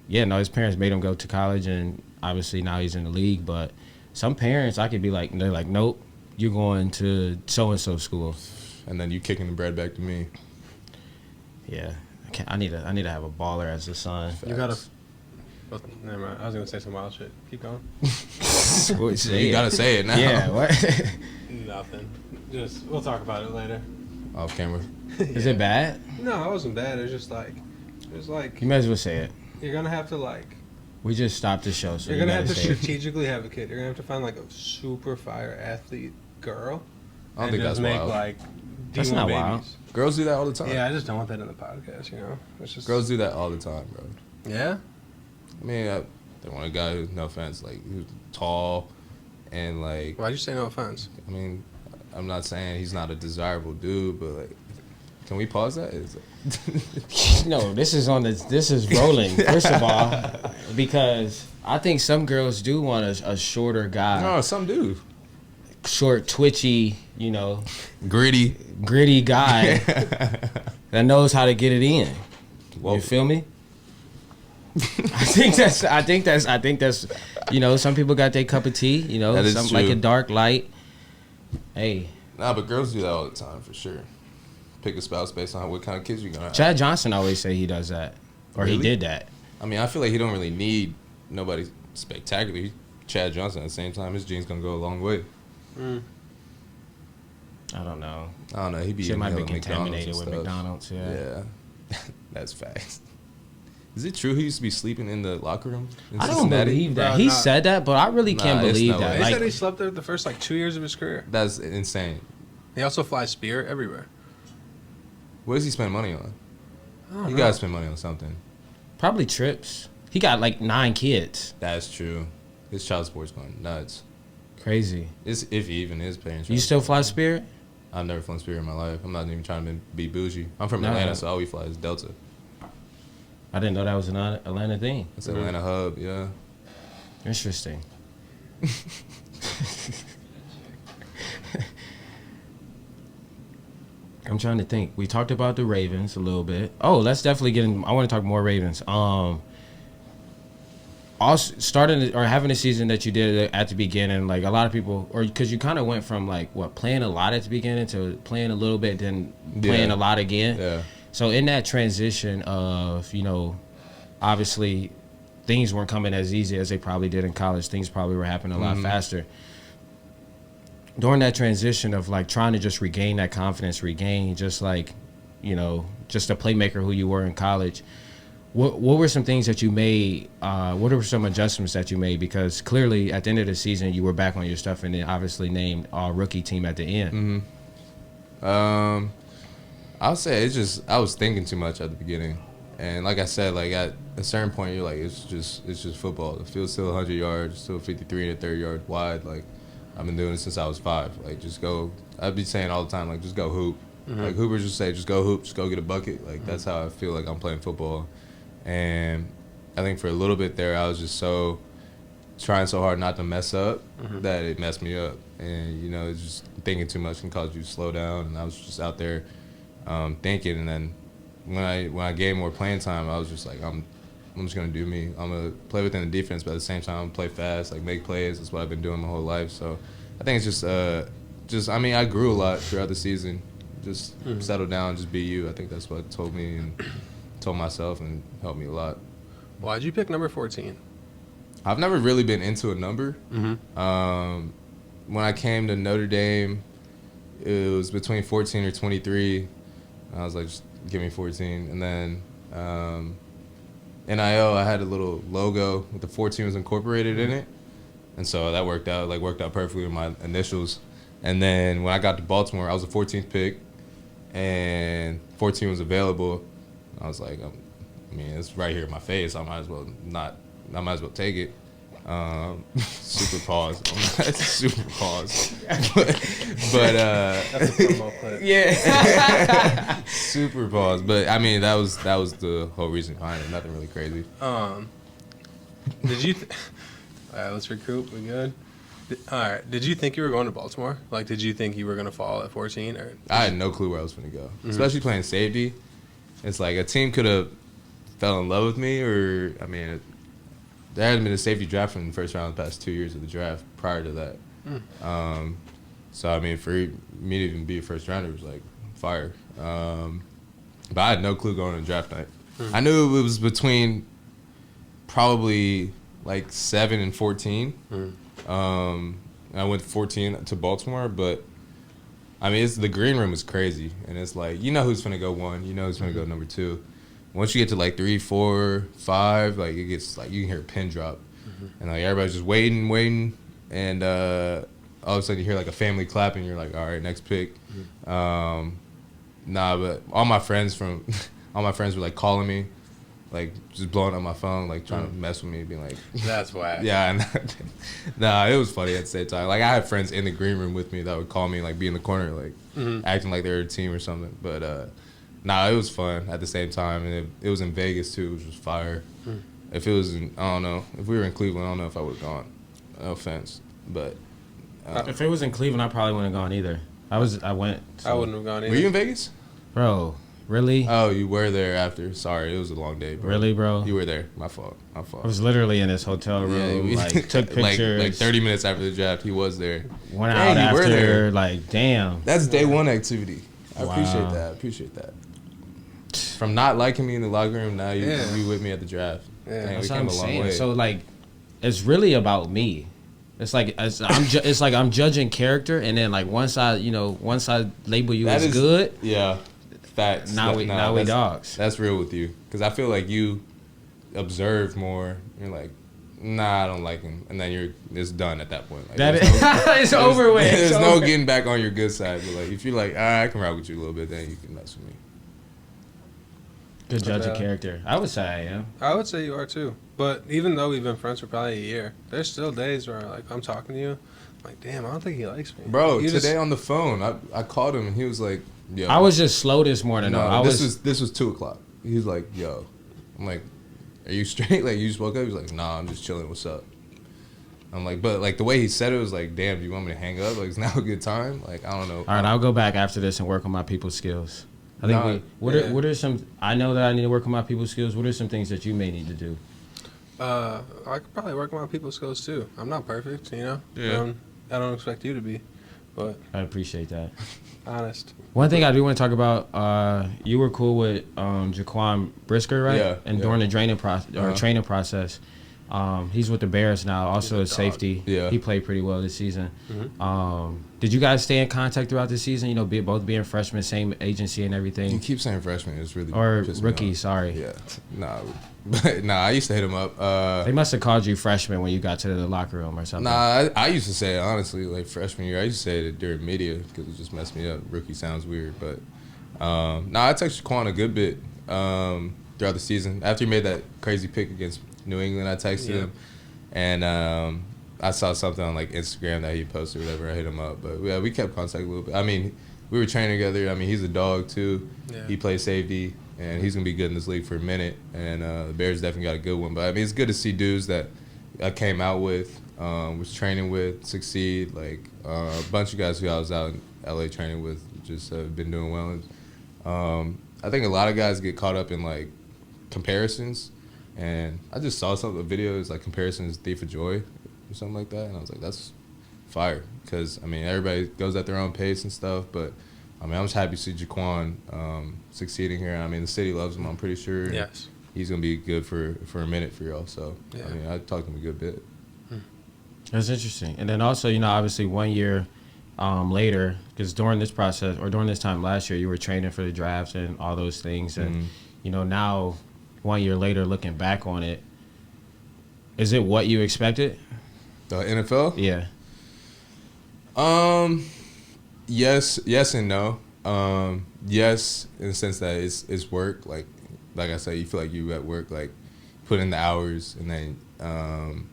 [SPEAKER 1] his parents made him go to college, and obviously now he's in the league. But some parents, I could be like, they're like, "Nope, you're going to so and so school,"
[SPEAKER 2] and then you kicking the bread back to me.
[SPEAKER 1] Yeah, I need to have a baller as a son.
[SPEAKER 3] You gotta. Oh, never mind. I was gonna say some wild shit. Keep going.
[SPEAKER 2] You gotta say it now.
[SPEAKER 1] Yeah. What?
[SPEAKER 3] Nothing. Just we'll talk about it later.
[SPEAKER 2] Off camera.
[SPEAKER 1] Is it bad?
[SPEAKER 3] No, it wasn't bad. It was like.
[SPEAKER 1] You might as well say it.
[SPEAKER 3] You're gonna have to like.
[SPEAKER 1] We just stopped the show, so
[SPEAKER 3] you're gonna have to
[SPEAKER 1] say
[SPEAKER 3] strategically have a kid. You're gonna have to find like a super fire athlete girl.
[SPEAKER 2] I don't think that's
[SPEAKER 3] make
[SPEAKER 2] wild.
[SPEAKER 3] like.
[SPEAKER 1] That's not
[SPEAKER 3] babies.
[SPEAKER 1] wild.
[SPEAKER 2] Girls do that all the time.
[SPEAKER 3] Yeah, I just don't want that in the podcast. You know, it's just
[SPEAKER 2] girls do that all the time, bro.
[SPEAKER 3] Yeah.
[SPEAKER 2] I mean, they want a guy who's, no offense, like who's tall, and like.
[SPEAKER 3] Why'd you say no offense?
[SPEAKER 2] I mean, I'm not saying he's not a desirable dude, but like, can we pause that?
[SPEAKER 1] No, this is rolling. First of all, because I think some girls do want a shorter guy.
[SPEAKER 2] No, some do.
[SPEAKER 1] Short, twitchy, gritty guy that knows how to get it in. Whoa. You feel me? I think that's some people got their cup of tea, some like a dark light. Hey.
[SPEAKER 2] Nah, but girls do that all the time for sure. Pick a spouse based on what kind of kids you're gonna have.
[SPEAKER 1] Chad Johnson always say he does that. Or really? He did that.
[SPEAKER 2] I mean, I feel like he don't really need nobody spectacular. He's Chad Johnson at the same time. His genes gonna go a long way.
[SPEAKER 1] I don't know.
[SPEAKER 2] He be
[SPEAKER 1] might be contaminated with McDonald's.
[SPEAKER 2] Yeah. That's facts. Is it true he used to be sleeping in the locker room in
[SPEAKER 1] I
[SPEAKER 2] Cincinnati?
[SPEAKER 1] don't believe that. He said that, but I really can't believe that.
[SPEAKER 3] They said he slept there the first 2 years of his career.
[SPEAKER 2] That's insane.
[SPEAKER 3] He also flies Spirit everywhere.
[SPEAKER 2] What does he spend money on? You gotta spend money on something.
[SPEAKER 1] Probably trips. He got 9 kids.
[SPEAKER 2] That's true. His child support's going nuts.
[SPEAKER 1] Crazy.
[SPEAKER 2] If he even is paying.
[SPEAKER 1] You still fly Spirit?
[SPEAKER 2] I've never flown Spirit in my life. I'm not even trying to be bougie. I'm from Atlanta, so all we fly is Delta.
[SPEAKER 1] I didn't know that was an Atlanta thing.
[SPEAKER 2] It's an Atlanta hub, yeah.
[SPEAKER 1] Interesting. I'm trying to think. We talked about the Ravens a little bit. Oh, let's definitely get in. I want to talk more Ravens. Also starting or having a season that you did at the beginning, like a lot of people, or because you kind of went from playing a lot at the beginning to playing a little bit, then playing a lot again.
[SPEAKER 2] Yeah.
[SPEAKER 1] So in that transition of, obviously things weren't coming as easy as they probably did in college. Things probably were happening a lot faster. During that transition of trying to just regain that confidence, just just a playmaker who you were in college, what were some things that you made? What were some adjustments that you made? Because clearly at the end of the season you were back on your stuff and then obviously named rookie team at the end.
[SPEAKER 2] I'll say I was thinking too much at the beginning. And like I said, at a certain point, you're it's just football. The field's still 100 yards, still 53 and a third yard wide. I've been doing it since I was 5. Just go. I'd be saying all the time, just go hoop. Hoopers just say, just go hoop, just go get a bucket. That's how I feel I'm playing football. And I think for a little bit there, I was just trying so hard not to mess up that it messed me up. And, it's just thinking too much can cause you to slow down. And I was just out there thinking. And then when I gained more playing time, I was just I'm just going to do me. I'm going to play within the defense, but at the same time, I'm play fast, make plays. That's what I've been doing my whole life. So I think it's I grew a lot throughout the season. Just settle down, just be you. I think that's what told me and told myself and helped me a lot.
[SPEAKER 3] Why'd you pick number 14?
[SPEAKER 2] I've never really been into a number. When I came to Notre Dame, it was between 14 or 23. And I was like, just give me 14. And then NIL, I had a little logo with the 14 was incorporated in it. And so that worked out perfectly with my initials. And then when I got to Baltimore, I was the 14th pick, and 14 was available. I was like, I mean, it's right here in my face. I might as well take it. Super pause. Super pause. but
[SPEAKER 3] that's a promo clip.
[SPEAKER 1] Yeah.
[SPEAKER 2] Super pause. But I mean, that was the whole reason behind it. Nothing really crazy.
[SPEAKER 3] Did you? All right, let's recoup. We good? All right. Did you think you were going to Baltimore? Like, did you think you were going to fall at 14? Or
[SPEAKER 2] I had no clue where I was going to go, especially playing safety. It's like a team could have fell in love with me, or I mean, there hadn't been a safety draft in the first round the past 2 years of the draft prior to that. So I mean, for me to even be a first rounder was like fire. But I had no clue going on draft night. I knew it was between probably like 7 and 14. I went 14 to Baltimore, but I mean, the green room is crazy, and it's like, you know who's gonna go 1, you know who's gonna go number 2. Once you get to like 3, 4, 5, like it gets like you can hear a pin drop, and like everybody's just waiting, and all of a sudden you hear like a family clapping. You're like, all right, next pick. But all my friends were like calling me, like just blowing up my phone, like trying to mess with me, being like,
[SPEAKER 3] that's whack.
[SPEAKER 2] Yeah, nah, it was funny at the same time. Like I had friends in the green room with me that would call me, like be in the corner, like acting like they were a team or something. But it was fun at the same time, and it was in Vegas too, which was fire. If it was I don't know, if we were in Cleveland, I don't know if I would have gone. No offense, but
[SPEAKER 1] if it was in Cleveland, I probably wouldn't have gone either. I went. So.
[SPEAKER 3] I wouldn't have gone either.
[SPEAKER 2] Were you in Vegas?
[SPEAKER 1] Bro, really?
[SPEAKER 2] Oh, you were there after. Sorry, it was a long day, bro.
[SPEAKER 1] Really, bro?
[SPEAKER 2] You were there. My fault.
[SPEAKER 1] I was literally in this hotel room, took pictures.
[SPEAKER 2] like 30 minutes after the draft, he was there.
[SPEAKER 1] Went out after, like, damn.
[SPEAKER 2] That's day one activity. I appreciate that. From not liking me in the locker room, now you with me at the draft.
[SPEAKER 3] Yeah,
[SPEAKER 2] dang,
[SPEAKER 1] that's
[SPEAKER 2] we
[SPEAKER 1] what
[SPEAKER 2] came
[SPEAKER 1] I'm
[SPEAKER 2] a long
[SPEAKER 1] saying.
[SPEAKER 2] way.
[SPEAKER 1] So, like, it's really about me. It's like I'm judging character, and then like once I label you as good,
[SPEAKER 2] yeah, facts.
[SPEAKER 1] Now we dogs.
[SPEAKER 2] That's real with you, because I feel like you observe more. You're like, nah, I don't like him, and then it's done at that point. Like,
[SPEAKER 1] it's over with.
[SPEAKER 2] There's no getting back on your good side. But like, if you're like, I can rock with you a little bit, then you can mess with me.
[SPEAKER 1] Good judge of character. I would say I am.
[SPEAKER 3] I would say you are too. But even though we've been friends for probably a year, there's still days where like I'm talking to you, I'm like, damn, I don't think he likes me.
[SPEAKER 2] Bro, today on the phone, I called him and he was like, yo.
[SPEAKER 1] I was just slow this morning.
[SPEAKER 2] No, this was 2:00. He was like, yo. I'm like, are you straight? Like, you just woke up? He was like, nah, I'm just chilling. What's up? I'm like, but like the way he said it was like, damn, do you want me to hang up? Like, is now a good time? Like, I don't know.
[SPEAKER 1] All right, I'll go back after this and work on my people skills. I think what are some? I know that I need to work on my people skills. What are some things that you may need to do?
[SPEAKER 3] I could probably work on my people skills too. I'm not perfect, you know.
[SPEAKER 2] Yeah.
[SPEAKER 3] I don't expect you to be, but
[SPEAKER 1] I appreciate that.
[SPEAKER 3] Honest.
[SPEAKER 1] One thing I do want to talk about. You were cool with Jaquan Brisker, right?
[SPEAKER 2] Yeah.
[SPEAKER 1] And during the training process, he's with the Bears now. Also a safety.
[SPEAKER 2] Yeah.
[SPEAKER 1] He played pretty well this season. Did you guys stay in contact throughout the season? You know, both being freshmen, same agency and everything.
[SPEAKER 2] You keep saying freshman. It's really
[SPEAKER 1] or rookie. Sorry.
[SPEAKER 2] Yeah. Nah. I used to hit him up.
[SPEAKER 1] They must have called you freshman when you got to the locker room or something.
[SPEAKER 2] Nah, I used to say it honestly, like freshman year. I used to say it during media because it just messed me up. Rookie sounds weird, but I texted Quan a good bit throughout the season. After he made that crazy pick against New England, I texted him, and I saw something on like Instagram that he posted or whatever. I hit him up, but yeah, we kept contact a little bit. I mean, we were training together. I mean, he's a dog too. Yeah. He plays safety, and he's gonna be good in this league for a minute. And the Bears definitely got a good one. But I mean, it's good to see dudes that I came out with, was training with, succeed. Like a bunch of guys who I was out in LA training with just have been doing well. I think a lot of guys get caught up in like comparisons. And I just saw some of the videos, like comparisons, Thief of Joy or something like that. And I was like, that's fire. Because, I mean, everybody goes at their own pace and stuff. But, I mean, I'm just happy to see Jaquan succeeding here. I mean, the city loves him, I'm pretty sure.
[SPEAKER 3] Yes.
[SPEAKER 2] He's going to be good for a minute for y'all. So,
[SPEAKER 3] yeah.
[SPEAKER 2] I talked to him a good bit.
[SPEAKER 1] That's interesting. And then also, you know, obviously 1 year later, because during this process or during this time last year, you were training for the draft and all those things, and now 1 year later, looking back on it, is it what you expected?
[SPEAKER 2] The NFL?
[SPEAKER 1] Yeah.
[SPEAKER 2] Yes and no. Yes, in the sense that it's work. Like I said, you feel like you at work, like put in the hours, and then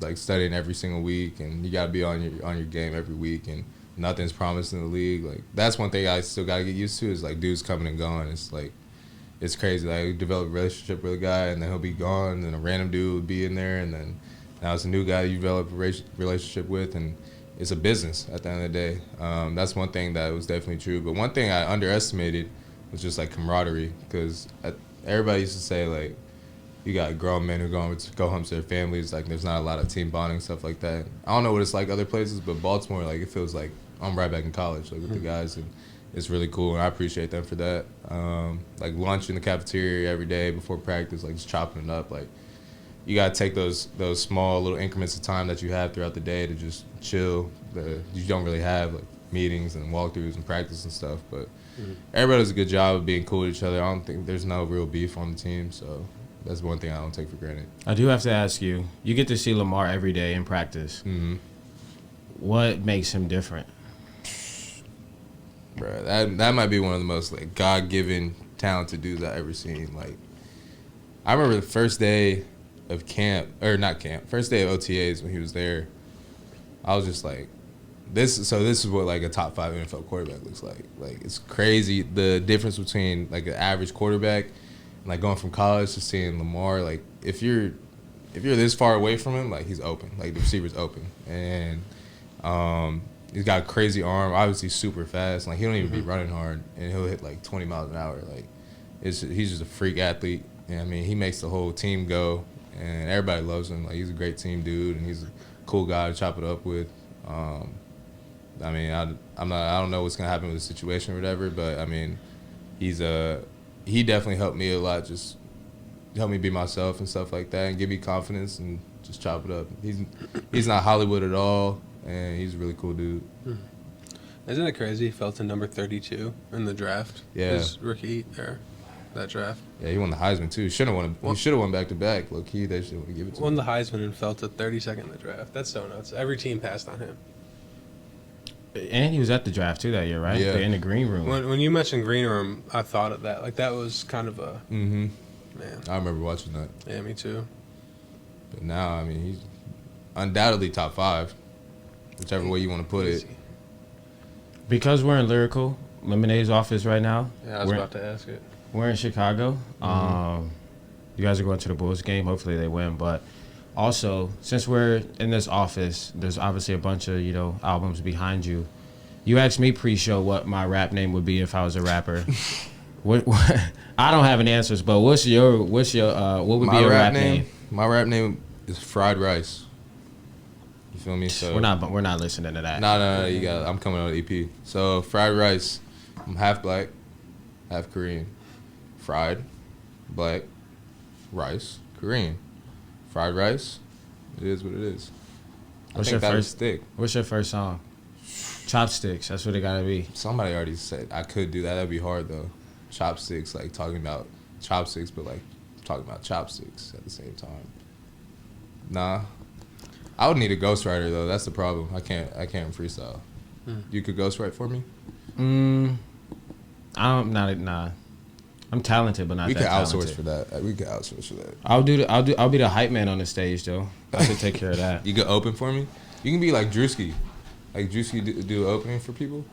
[SPEAKER 2] like studying every single week, and you gotta be on your game every week, and nothing's promised in the league. Like that's one thing I still gotta get used to is like dudes coming and going. It's like it's crazy. Like you develop a relationship with a guy, and then he'll be gone, and then a random dude would be in there, and then now it's a new guy you develop a relationship with, and it's a business at the end of the day. That's one thing that was definitely true. But one thing I underestimated was just like camaraderie, because everybody used to say like you got grown men who go home to their families, like there's not a lot of team bonding, stuff like that. I don't know what it's like other places, but Baltimore, like it feels like I'm right back in college, like with the guys, and it's really cool, and I appreciate them for that. Like lunch in the cafeteria every day before practice, like just chopping it up, like you gotta take those small little increments of time that you have throughout the day to just chill. You don't really have like meetings and walkthroughs and practice and stuff, but everybody does a good job of being cool with each other. I don't think there's no real beef on the team, so that's one thing I don't take for granted.
[SPEAKER 1] I do have to ask you, you get to see Lamar every day in practice. Mm-hmm. What makes him different?
[SPEAKER 2] Bro, that might be one of the most like God-given talented dudes I've ever seen. Like, I remember the first day of first day of OTAs when he was there, I was just like, this is what like a top 5 NFL quarterback looks like. Like it's crazy the difference between like an average quarterback and like going from college to seeing Lamar. Like if you're this far away from him, like he's open, like the receiver's open, and he's got a crazy arm, obviously super fast. Like he don't even be running hard, and he'll hit like 20 miles an hour. Like he's just a freak athlete. And I mean, he makes the whole team go, and everybody loves him. Like he's a great team dude, and he's a cool guy to chop it up with. I mean, I don't know what's gonna happen with the situation or whatever, but I mean, he definitely helped me a lot, just helped me be myself and stuff like that, and give me confidence and just chop it up. He's not Hollywood at all, and he's a really cool dude.
[SPEAKER 3] Isn't it crazy? He fell to number 32 in the draft.
[SPEAKER 2] Yeah,
[SPEAKER 3] his rookie or that draft.
[SPEAKER 2] Yeah, he won the Heisman too. He should have won back to back. Low key, they should give it to him.
[SPEAKER 3] Won the Heisman and fell to 32nd in the draft. That's so nuts. Every team passed on him.
[SPEAKER 1] And he was at the draft too that year, right?
[SPEAKER 2] Yeah.
[SPEAKER 1] They're in the green room.
[SPEAKER 3] When you mentioned green room, I thought of that. Like that was kind of a man.
[SPEAKER 2] I remember watching that.
[SPEAKER 3] Yeah, me too.
[SPEAKER 2] But now, I mean, he's undoubtedly top 5, whichever way you want to put it.
[SPEAKER 1] Because we're in Lyrical Lemonade's office right now.
[SPEAKER 3] Yeah, I was about to ask it.
[SPEAKER 1] We're in Chicago. You guys are going to the Bulls game. Hopefully they win, but. Also, since we're in this office, there's obviously a bunch of, albums behind you. You asked me pre-show what my rap name would be if I was a rapper. what I don't have any answers, but what would be your rap name?
[SPEAKER 2] My rap name is Fried Rice. You feel me? So
[SPEAKER 1] we're not listening to that.
[SPEAKER 2] No, you got. I'm coming on the EP. So Fried Rice. I'm half black, half Korean. Fried, black, rice, Korean. Fried rice, it is what it is.
[SPEAKER 1] What's your first song? Chopsticks, that's what it gotta be.
[SPEAKER 2] Somebody already said I could do that. That'd be hard though. Chopsticks, like talking about chopsticks, but like talking about chopsticks at the same time. Nah, I would need a ghostwriter though. That's the problem. I can't freestyle. You could ghostwrite for me?
[SPEAKER 1] I'm talented, but not that talented.
[SPEAKER 2] We could outsource for that.
[SPEAKER 1] I'll be the hype man on the stage though. I should take care of that.
[SPEAKER 2] You could open for me. You can be like Drewski. Like Drewski do opening for people.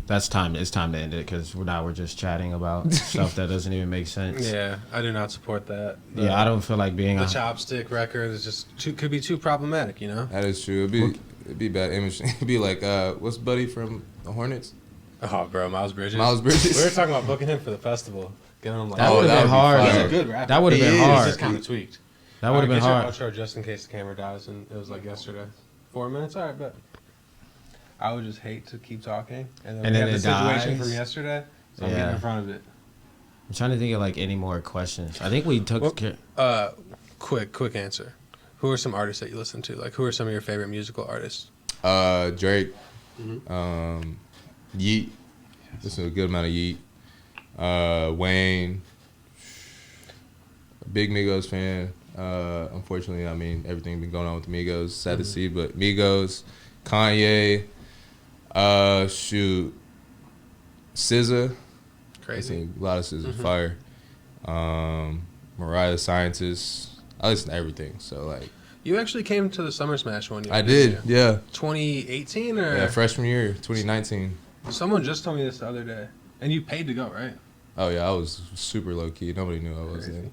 [SPEAKER 1] It's time to end it because we're just chatting about stuff that doesn't even make sense.
[SPEAKER 3] Yeah, I do not support that.
[SPEAKER 1] I don't feel like being
[SPEAKER 3] the chopstick record is could be too problematic.
[SPEAKER 2] That is true. It'd be bad image. It'd be like what's Buddy from the Hornets?
[SPEAKER 3] Oh, bro, Miles Bridges.
[SPEAKER 2] We
[SPEAKER 3] were talking about booking him for the festival. Getting him like
[SPEAKER 1] that would have been hard.
[SPEAKER 3] He's a good rapper.
[SPEAKER 1] That would have been hard.
[SPEAKER 3] He's just kind of tweaked.
[SPEAKER 1] That would have been hard.
[SPEAKER 3] I'll show just in case the camera dies, and it was like yesterday. 4 minutes, all right, but I would just hate to keep talking, and then we have the situation from yesterday, so I'm getting in front of it.
[SPEAKER 1] I'm trying to think of like any more questions. I think we took care.
[SPEAKER 3] Quick answer. Who are some artists that you listen to? Like, who are some of your favorite musical artists?
[SPEAKER 2] Drake. Yeet. This is a good amount of Yeet. Wayne. Big Migos fan. Unfortunately, I mean, everything been going on with the Migos. Sad to see, but Migos, Kanye, SZA.
[SPEAKER 3] Crazy.
[SPEAKER 2] A lot of SZA fire. Mariah the Scientist. I listen to everything. So like.
[SPEAKER 3] You actually came to the Summer Smash one year.
[SPEAKER 2] I did. Yeah.
[SPEAKER 3] 2018 or?
[SPEAKER 2] Yeah, freshman year, 2019.
[SPEAKER 3] Someone just told me this the other day, and you paid to go, right?
[SPEAKER 2] Oh yeah, I was super low key. Nobody knew I was there.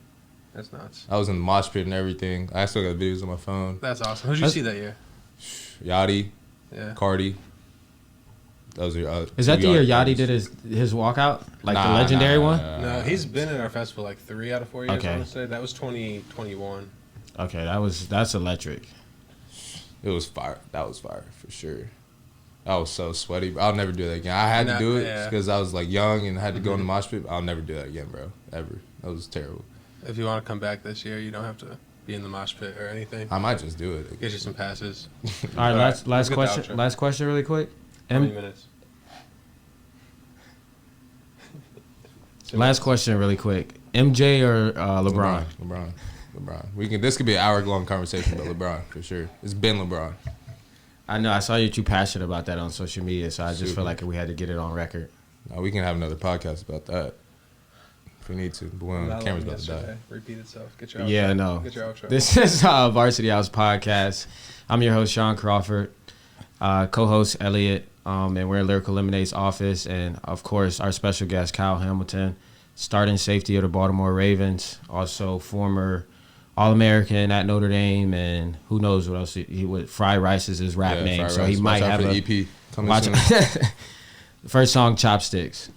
[SPEAKER 3] That's nuts.
[SPEAKER 2] I was in the mosh pit and everything. I still got videos on my phone.
[SPEAKER 3] That's awesome. Who'd you see that year?
[SPEAKER 2] Yachty.
[SPEAKER 3] Yeah.
[SPEAKER 2] Cardi. Those are.
[SPEAKER 1] Is that the year Yachty did his walkout, like the legendary one?
[SPEAKER 3] No, he's been at our festival like 3 out of 4 years. Okay. I want to say that was 2021.
[SPEAKER 1] Okay, that's electric.
[SPEAKER 2] It was fire. That was fire for sure. I was so sweaty. I'll never do that again. I had to do it because I was like young and had to go in the mosh pit. I'll never do that again, bro. Ever. That was terrible.
[SPEAKER 3] If you want to come back this year, you don't have to be in the mosh pit or anything.
[SPEAKER 2] I might just do it.
[SPEAKER 3] Get you some passes.
[SPEAKER 1] All right, last question. Last question, really quick.
[SPEAKER 3] 20 minutes.
[SPEAKER 1] Last question, really quick. MJ or LeBron?
[SPEAKER 2] LeBron. This could be an hour-long conversation about LeBron for sure. It's been LeBron.
[SPEAKER 1] I know. I saw you too passionate about that on social media, so I just feel like we had to get it on record.
[SPEAKER 2] No, we can have another podcast about that if we need to. But when the camera's about to die.
[SPEAKER 3] Repeat itself. Get your outro.
[SPEAKER 1] Yeah, no.
[SPEAKER 3] Get your outro.
[SPEAKER 1] This is Varsity House Podcast. I'm your host, Sean Crawford. Co-host, Elliot. And we're in Lyrical Lemonade's office. And, of course, our special guest, Kyle Hamilton, starting safety of the Baltimore Ravens, also former All-American at Notre Dame, and who knows what else he would. Fry Rice is his rap name, so he might have
[SPEAKER 2] an EP coming soon.
[SPEAKER 1] First song, Chopsticks.